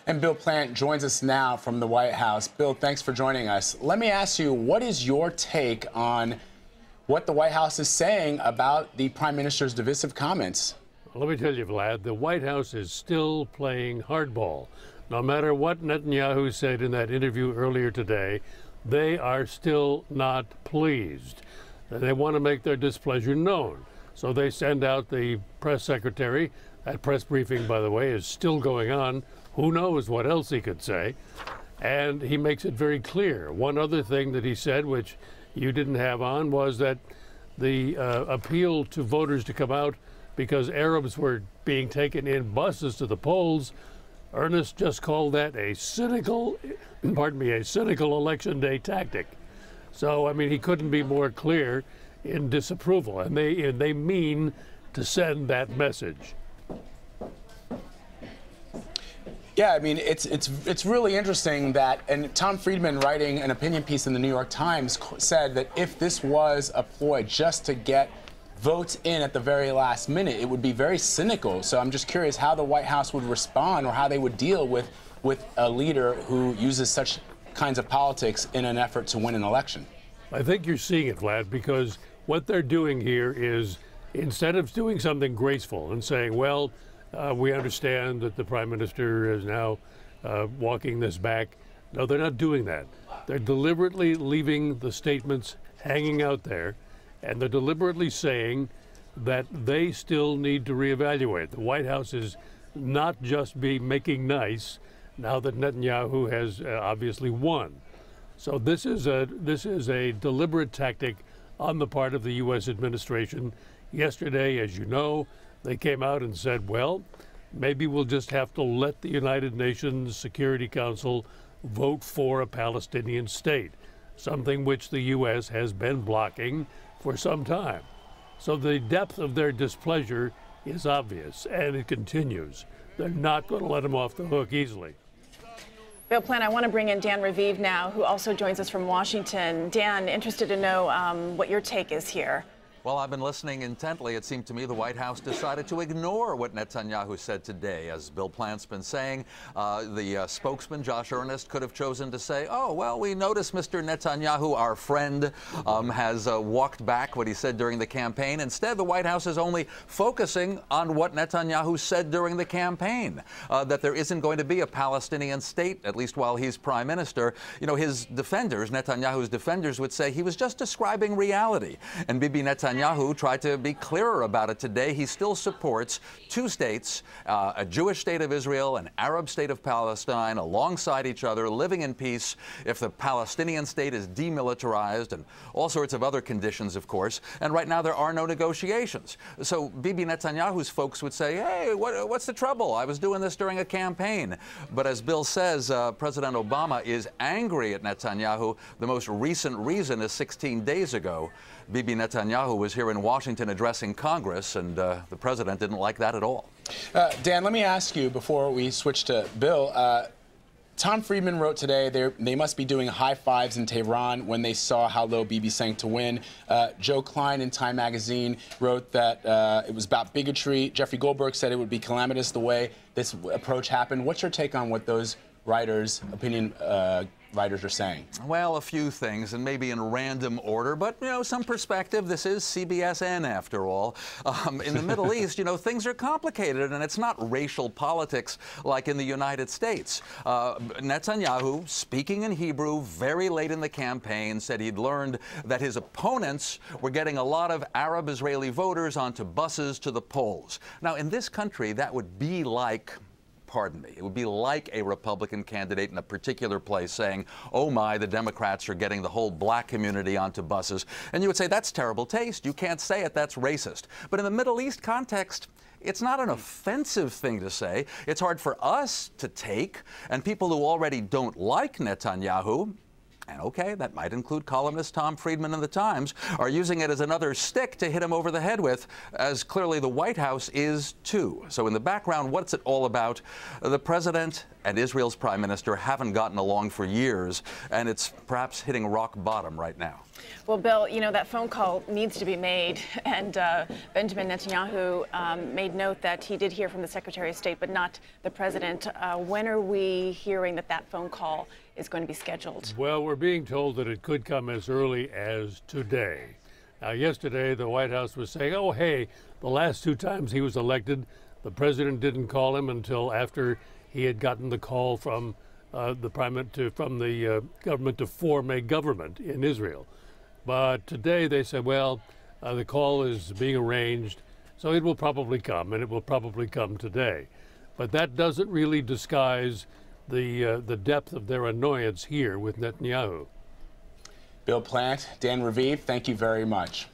And Bill Plante joins us now from the White House. Bill, thanks for joining us. Let me ask you, what is your take on what the White House is saying about the Prime Minister's divisive comments? Let me tell you, Vlad, the White House is still playing hardball. No matter what Netanyahu said in that interview earlier today, they are still not pleased. They want to make their displeasure known. So they send out the press secretary. That press briefing, by the way, is still going on. Who knows what else he could say? And he makes it very clear. One other thing that he said, which you didn't have on, was that the appeal to voters to come out because Arabs were being taken in buses to the polls. Ernest just called that a cynical, a cynical election day tactic. So, I mean, he couldn't be more clear in disapproval, and they mean to send that message. Yeah, I mean, it's really interesting that, and Tom Friedman, writing an opinion piece in the New York Times, said that if this was a ploy just to get votes in at the very last minute, it would be very cynical. So I'm just curious how the White House would respond, or how they would deal with a leader who uses such kinds of politics in an effort to win an election. I think you're seeing it, Vlad, because what they're doing here is, instead of doing something graceful and saying, well, we understand that the Prime Minister is now walking this back. No, they're not doing that. They're deliberately leaving the statements hanging out there, and they're deliberately saying that they still need to reevaluate. The White House is not just making nice now that Netanyahu has obviously won. So this is a deliberate tactic on the part of the U.S. administration. Yesterday, as you know, they came out and said, well, maybe we'll just have to let the United Nations Security Council vote for a Palestinian state, something which the U.S. has been blocking for some time. So the depth of their displeasure is obvious, and it continues. They're not going to let them off the hook easily. Bill Plante, I want to bring in Dan Raviv now, who also joins us from Washington. Dan, interested to know what your take is here. Well, I've been listening intently. It seemed to me the White House decided to ignore what Netanyahu said today. As Bill Plante's been saying, the spokesman, Josh Earnest, could have chosen to say, oh, well, we noticed Mr. Netanyahu, our friend, has walked back what he said during the campaign. Instead, the White House is only focusing on what Netanyahu said during the campaign, that there isn't going to be a Palestinian state, at least while he's prime minister. You know, his defenders, Netanyahu's defenders, would say he was just describing reality. And Bibi Netanyahu tried to be clearer about it today. He still supports two states, a Jewish state of Israel, an Arab state of Palestine, alongside each other, living in peace if the Palestinian state is demilitarized, and all sorts of other conditions, of course. And right now there are no negotiations. So Bibi Netanyahu's folks would say, hey, what's the trouble? I was doing this during a campaign. But as Bill says, President Obama is angry at Netanyahu. The most recent reason is 16 days ago. Bibi Netanyahu was here in Washington addressing Congress, and the president didn't like that at all. Dan, let me ask you, before we switch to Bill, Tom Friedman wrote today they must be doing high fives in Tehran when they saw how low Bibi sank to win. Joe Klein in Time magazine wrote that it was about bigotry. Jeffrey Goldberg said it would be calamitous the way this approach happened. What's your take on what those writers, opinion writers, are saying? Well, a few things, and maybe in random order, but, you know, some perspective. This is CBSN, after all. In the Middle East, you know, things are complicated, and it's not racial politics like in the United States. Netanyahu, speaking in Hebrew very late in the campaign, said he'd learned that his opponents were getting a lot of Arab Israeli voters onto buses to the polls. Now, in this country, that would be like, pardon me, it would be like a Republican candidate in a particular place saying, oh my, the Democrats are getting the whole black community onto buses. And you would say, that's terrible taste. You can't say it. That's racist. But in the Middle East context, it's not an offensive thing to say. It's hard for us to take. And people who already don't like Netanyahu, and okay, that might include columnist Tom Friedman in the Times, are using it as another stick to hit him over the head with, as clearly the White House is too. So in the background, what's it all about? The president and Israel's prime minister haven't gotten along for years, and it's perhaps hitting rock bottom right now. Well, Bill, you know, that phone call needs to be made, and Benjamin Netanyahu made note that he did hear from the Secretary of State, but not the president. When are we hearing that that phone call is going to be scheduled? Well, we're being told that it could come as early as today. Now, yesterday, the White House was saying, oh, hey, the last 2 times he was elected, the president didn't call him until after he had gotten the call from the government to form a government in Israel. But today they said, well, the call is being arranged, so it will probably come, and it will probably come today. But that doesn't really disguise the depth of their annoyance here with Netanyahu. Bill Plante, Dan Raviv, thank you very much.